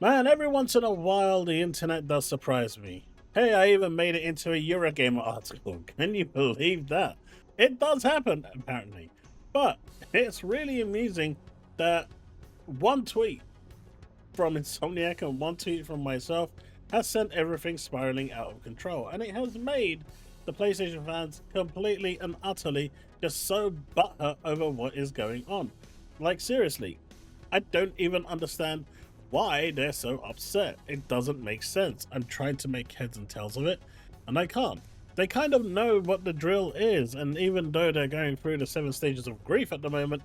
Man, every once in a while the internet does surprise me. Hey, I even made it into a Eurogamer article. Can you believe that? It does happen, apparently. But it's really amusing that one tweet from Insomniac and one tweet from myself has sent everything spiraling out of control. And it has made the PlayStation fans completely and utterly just so butthurt over what is going on. Like, seriously, I don't even understand why they're so upset. It doesn't make sense. I'm trying to make heads and tails of it, and I can't. They kind of know what the drill is, and even though they're going through the 7 stages of grief at the moment,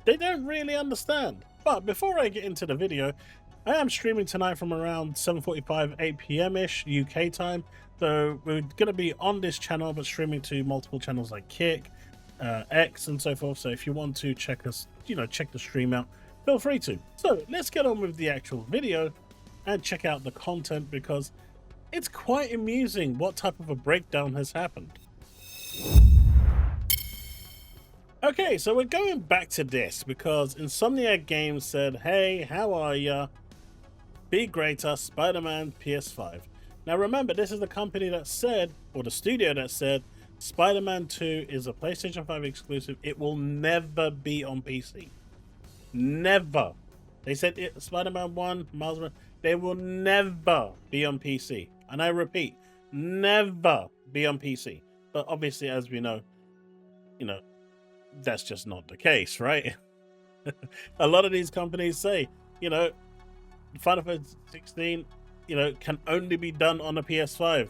they don't really understand. But before I get into the video, I am streaming tonight from around 7:45, 8 p.m.-ish UK time. So we're going to be on this channel, but streaming to multiple channels like Kick, X, and so forth. So if you want to check us, check the stream out, feel free to. So let's get on with the actual video and check out the content, because it's quite amusing what type of a breakdown has happened. Okay, so we're going back to this because Insomniac Games said, hey, how are ya? Be greater, SpiderMan PS5. Now remember, this is the company that said, or the studio that said, Spider-Man 2 is a PlayStation 5 exclusive. It will never be on PC. Never. They said it, Spider-Man 1, Miles Morales, they will never be on PC. And I repeat, never be on PC. But obviously, as we know, that's just not the case, right? A lot of these companies say, Final Fantasy 16, can only be done on a PS5.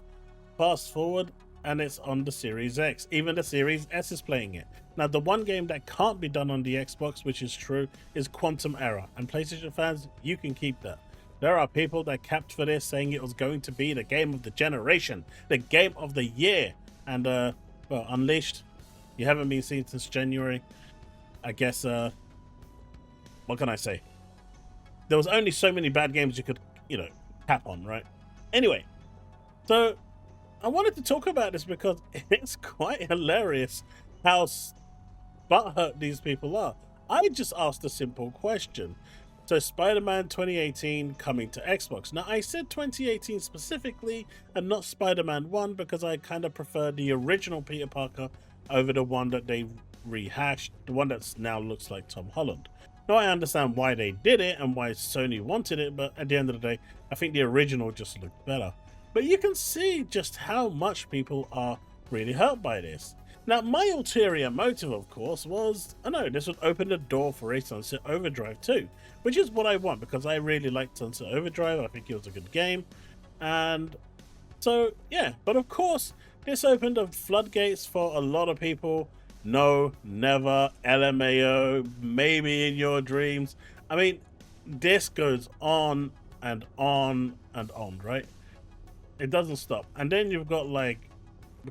Fast forward, and it's on the Series X. Even the Series S is playing it. Now, the one game that can't be done on the Xbox, which is true, is Quantum Error. And PlayStation fans, you can keep that. There are people that capped for this, saying it was going to be the game of the generation, the game of the year. And, well, Unleashed, you haven't been seen since January. I guess, what can I say? There was only so many bad games you could, tap on, right? Anyway, so I wanted to talk about this because it's quite hilarious how butthurt these people are. I just asked a simple question. So Spider-Man 2018 coming to Xbox. Now I said 2018 specifically and not Spider-Man 1 because I kind of prefer the original Peter Parker over the one that they rehashed, the one that now looks like Tom Holland. Now I understand why they did it and why Sony wanted it, but at the end of the day, I think the original just looked better. But you can see just how much people are really hurt by this. Now, my ulterior motive, of course, was, I know, this would open the door for a Sunset Overdrive 2, which is what I want, because I really liked Sunset Overdrive. I think it was a good game. And so, yeah, but of course, this opened the floodgates for a lot of people. No, never, LMAO, maybe in your dreams. I mean, this goes on and on and on, right? It doesn't stop. And then you've got like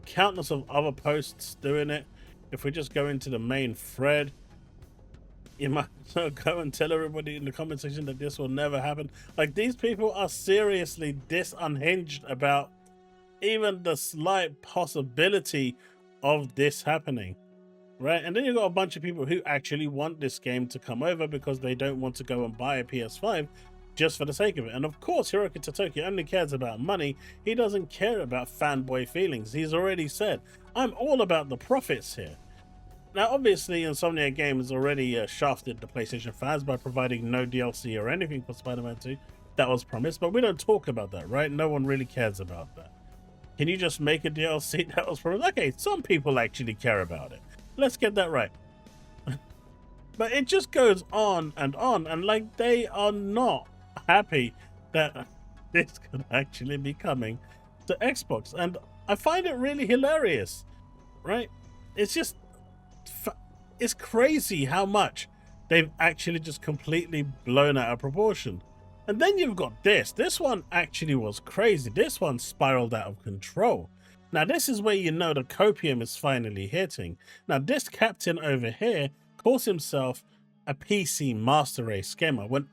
countless of other posts doing it. If we just go into the main thread, you might go and tell everybody in the comment section that this will never happen. Like, these people are seriously this unhinged about even the slight possibility of this happening, right? And then you've got a bunch of people who actually want this game to come over because they don't want to go and buy a PS5 just for the sake of it. And of course, Hiroki Totoki only cares about money. He doesn't care about fanboy feelings. He's already said, I'm all about the profits here. Now, obviously, Insomniac Games already shafted the PlayStation fans by providing no DLC or anything for Spider-Man 2. That was promised, but we don't talk about that, right? No one really cares about that. Can you just make a DLC that was promised? Okay, some people actually care about it. Let's get that right. But it just goes on, and like, they are not happy that this could actually be coming to Xbox. And I find it really hilarious, right? It's just, it's crazy how much they've actually just completely blown out of proportion. And then you've got this one actually was crazy. This one spiraled out of control. Now this is where you know the copium is finally hitting. Now this captain over here calls himself a PC master race scammer, when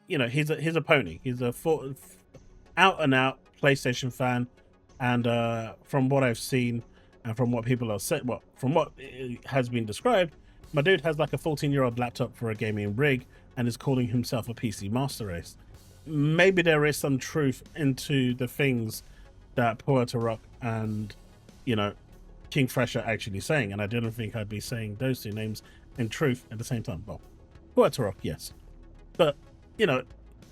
he's a pony. He's a out and out PlayStation fan, and from what I've seen and from what people have said, from what has been described, my dude has like a 14-year-old laptop for a gaming rig and is calling himself a PC master race. maybe there is some truth into the things that Puerto Rock and, you know, King Fresh are actually saying. And I didn't think I'd be saying those two names in truth at the same time. Well, Puerto Rock, yes. But, you know,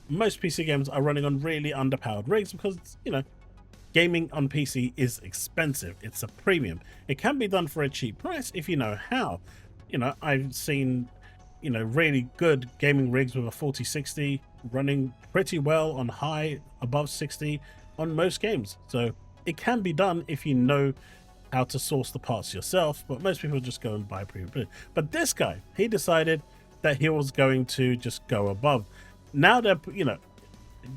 most PC games are running on really underpowered rigs because, you know, gaming on PC is expensive. It's a premium. It can be done for a cheap price if you know how. You know, I've seen, you know, really good gaming rigs with a 4060 running pretty well on high above 60 on most games. So it can be done if you know how to source the parts yourself, but most people just go and buy premium. But this guy, he decided that he was going to just go above. Now they're, you know,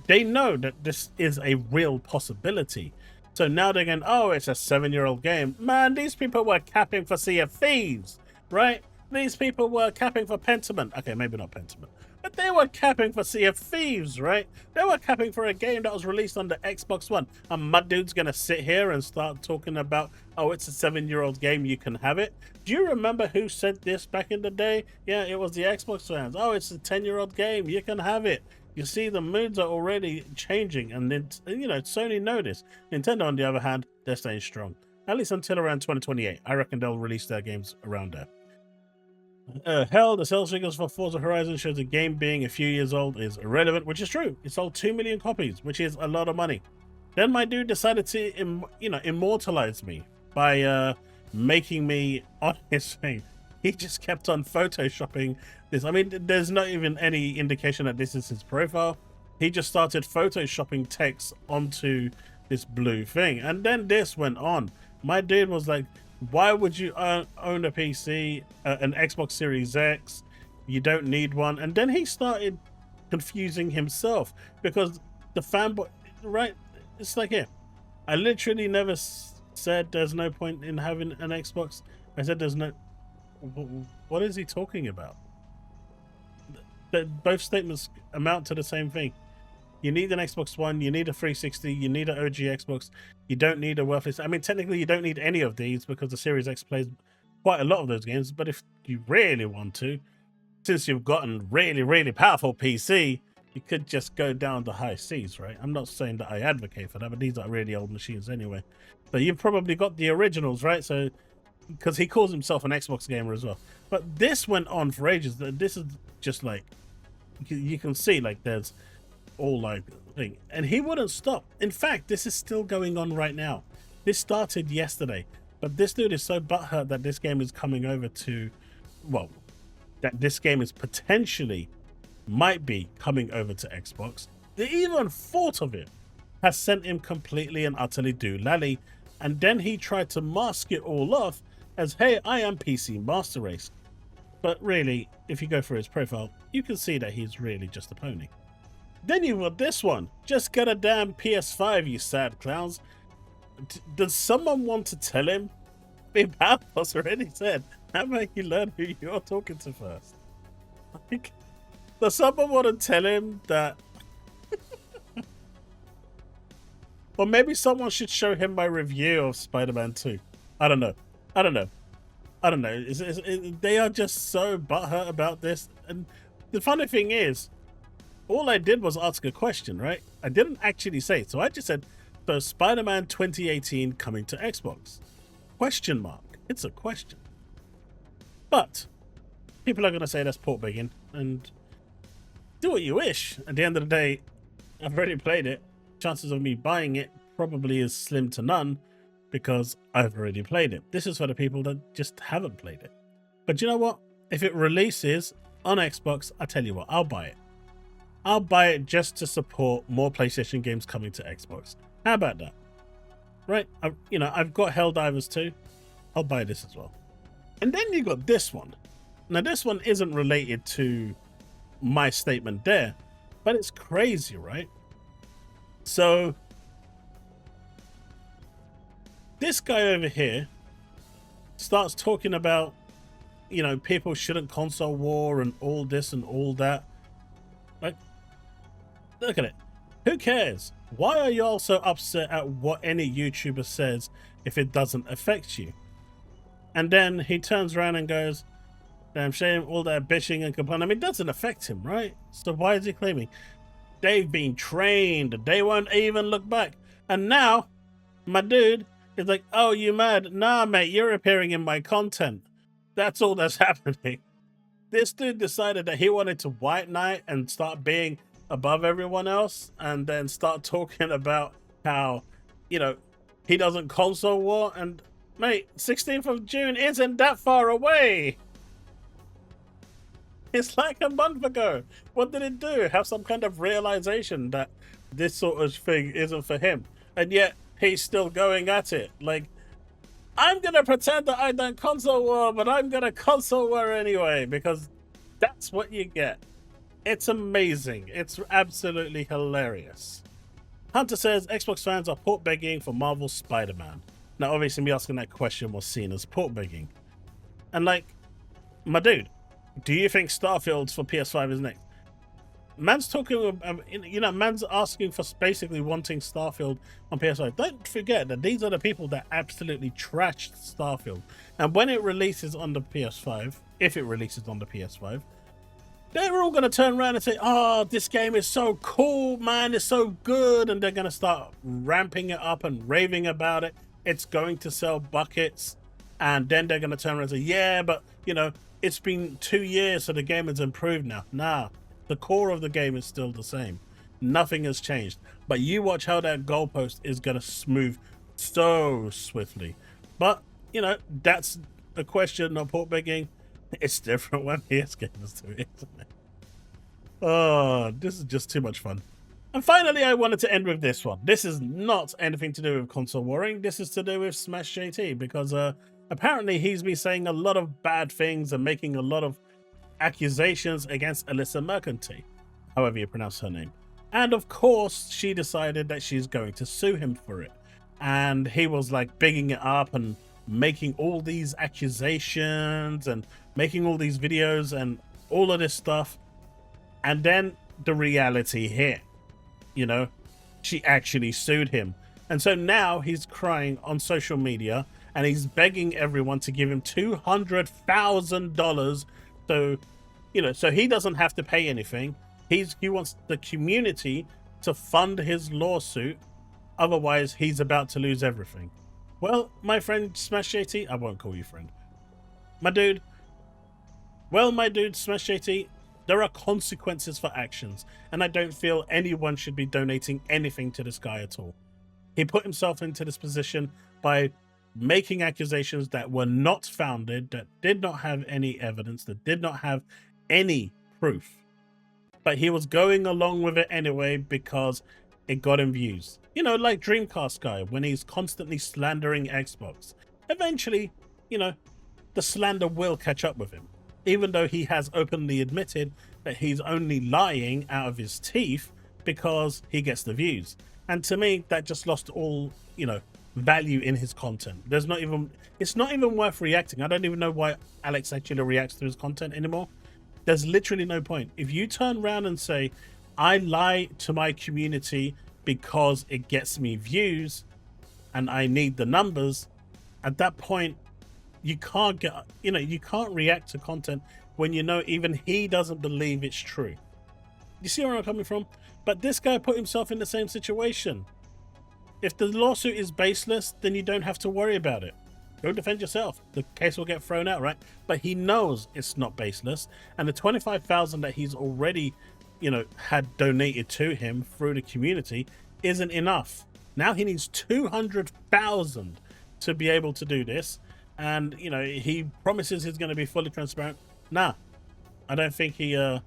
they know that this is a real possibility. So now they're going, oh, it's a 7-year-old game. Man, these people were capping for Sea of Thieves, right? These people were capping for Pentiment. Okay, maybe not Pentiment. But they were capping for Sea of Thieves, right? They were capping for a game that was released on the Xbox One. And my dude's going to sit here and start talking about, oh, it's a 7-year-old game, you can have it. Do you remember who said this back in the day? Yeah, it was the Xbox fans. Oh, it's a 10-year-old game, you can have it. You see, the moods are already changing, and then, you know, Sony know this. Nintendo, on the other hand, they're staying strong. At least until around 2028. I reckon they'll release their games around there. Hell, the sales figures for Forza Horizon shows the game being a few years old is irrelevant, which is true. It sold 2 million copies, which is a lot of money. Then my dude decided to, you know, immortalize me by making me on his thing. He just kept on photoshopping this. I mean, there's not even any indication that this is his profile. He just started photoshopping text onto this blue thing. And then this went on. My dude was like, why would you own a PC, an Xbox Series X? You don't need one. And then he started confusing himself because the fanboy, right? It's like, here, I literally never said there's no point in having an Xbox. I said there's no... What is he talking about? Both statements amount to the same thing. You need an Xbox One, you need a 360, you need an OG Xbox. You don't need a worthless... I mean, technically, you don't need any of these because the Series X plays quite a lot of those games. But if you really want to, since you've gotten really, really powerful PC, you could just go down the high seas, right? I'm not saying that I advocate for that, but these are really old machines anyway. But you've probably got the originals, right? So... because he calls himself an Xbox gamer as well. But this went on for ages. This is just like, you can see like there's all like thing, and he wouldn't stop. In fact, this is still going on right now. This started yesterday, but this dude is so butthurt that this game is coming over to, well, that this game is potentially might be coming over to Xbox. The even thought of it has sent him completely and utterly doolally. And then he tried to mask it all off as, hey, I am PC Master Race. But really, if you go through his profile, you can see that he's really just a pony. Then you've got this one. Just get a damn PS5, you sad clowns. Does someone want to tell him? Big Pals already said, how about you learn who you're talking to first? Like, does someone want to tell him that... Or maybe someone should show him my review of Spider-Man 2. I don't know. They are just so butthurt about this. And the funny thing is, all I did was ask a question, right? I didn't actually say it. So I just said, so Spider-Man 2018 coming to Xbox? Question mark. It's a question. But people are going to say that's port begging. And do what you wish. At the end of the day, I've already played it. Chances of me buying it probably is slim to none because I've already played it. This is for the people that just haven't played it. But you know what? If it releases on Xbox, I tell you what, I'll buy it. I'll buy it just to support more PlayStation games coming to Xbox. How about that? Right? I've got Helldivers 2. I'll buy this as well. And then you got this one. Now, this one isn't related to my statement there, but it's crazy, right? So this guy over here starts talking about, people shouldn't console war and all this and all that. Like, look at it. Who cares? Why are y'all so upset at what any YouTuber says if it doesn't affect you? And then he turns around and goes, damn shame, all that bitching and complaining. I mean, it doesn't affect him, right? So why is he claiming? They've been trained. They won't even look back. And now, my dude is like, oh, you mad? Nah, mate, you're appearing in my content. That's all that's happening. This dude decided that he wanted to white knight and start being above everyone else, and then start talking about how, you know, he doesn't console war. And mate, 16th of June isn't that far away. It's like a month ago. What did it do? Have some kind of realization that this sort of thing isn't for him, and yet he's still going at it. Like, I'm gonna pretend that I don't console war, but I'm gonna console war anyway, because that's what you get. It's amazing. It's absolutely hilarious. Hunter says Xbox fans are port begging for Marvel's Spider-Man. Now, obviously, me asking that question was seen as port begging. And like, my dude, do you think Starfield for PS5 is next? Man's talking, you know, man's asking for basically wanting Starfield on PS5. Don't forget that these are the people that absolutely trashed Starfield. And when it releases on the PS5, if it releases on the PS5, they're all going to turn around and say, oh, this game is so cool, man, it's so good. And they're going to start ramping it up and raving about it. It's going to sell buckets. And then they're going to turn around and say, yeah, but, you know, it's been 2 years, so the game has improved now. Nah. The core of the game is still the same. Nothing has changed. But you watch how that goalpost is going to move so swiftly. But, you know, that's a question of port begging. It's different when PS gamers do it, isn't it? Oh, this is just too much fun. And finally, I wanted to end with this one. This is not anything to do with console warring. This is to do with Smash JT, because apparently he's been saying a lot of bad things and making a lot of accusations against Alyssa Mercanti, however you pronounce her name. And of course, she decided that she's going to sue him for it. And he was like bigging it up and making all these accusations and making all these videos and all of this stuff. And then the reality hit, you know, she actually sued him. And so now he's crying on social media and he's begging everyone to give him $200,000. So, you know, so he doesn't have to pay anything. He wants the community to fund his lawsuit. Otherwise, he's about to lose everything. Well, my friend Smash JT, I won't call you friend. My dude. Well, my dude Smash JT, there are consequences for actions. And I don't feel anyone should be donating anything to this guy at all. He put himself into this position by making accusations that were not founded, that did not have any evidence, that did not have any proof. But he was going along with it anyway because it got him views. You know, like Dreamcast guy, when he's constantly slandering Xbox. Eventually, you know, the slander will catch up with him. Even though he has openly admitted that he's only lying out of his teeth because he gets the views. And to me, that just lost all, you know, value in his content. It's not even worth reacting. I don't even know why Alex actually reacts to his content anymore. There's literally no point. If you turn around and say, I lie to my community because it gets me views and I need the numbers, at that point, you can't get, you know, you can't react to content when you know even he doesn't believe it's true. You see where I'm coming from? But this guy put himself in the same situation. If the lawsuit is baseless, then you don't have to worry about it. Go defend yourself. The case will get thrown out, right? But he knows it's not baseless, and the $25,000 that he's already, you know, had donated to him through the community isn't enough. Now he needs $200,000 to be able to do this, and you know he promises he's going to be fully transparent. Nah, I don't think he. I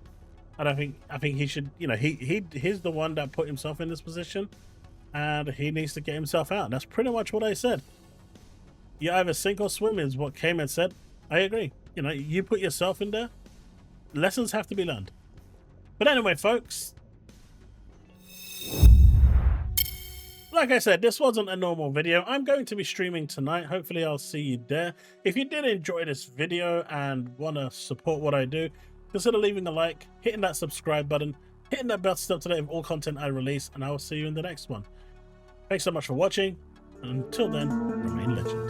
think he should. You know, he's the one that put himself in this position. And he needs to get himself out. That's pretty much what I said. You either sink or swim is what Cayman said. I agree. You know, you put yourself in there, lessons have to be learned. But anyway, folks, like I said, this wasn't a normal video. I'm going to be streaming tonight. Hopefully I'll see you there. If you did enjoy this video and want to support what I do, consider leaving a like, hitting that subscribe button, hitting that bell to stay up to date with all content I release, and I will see you in the next one. Thanks so much for watching, and until then, remain legend.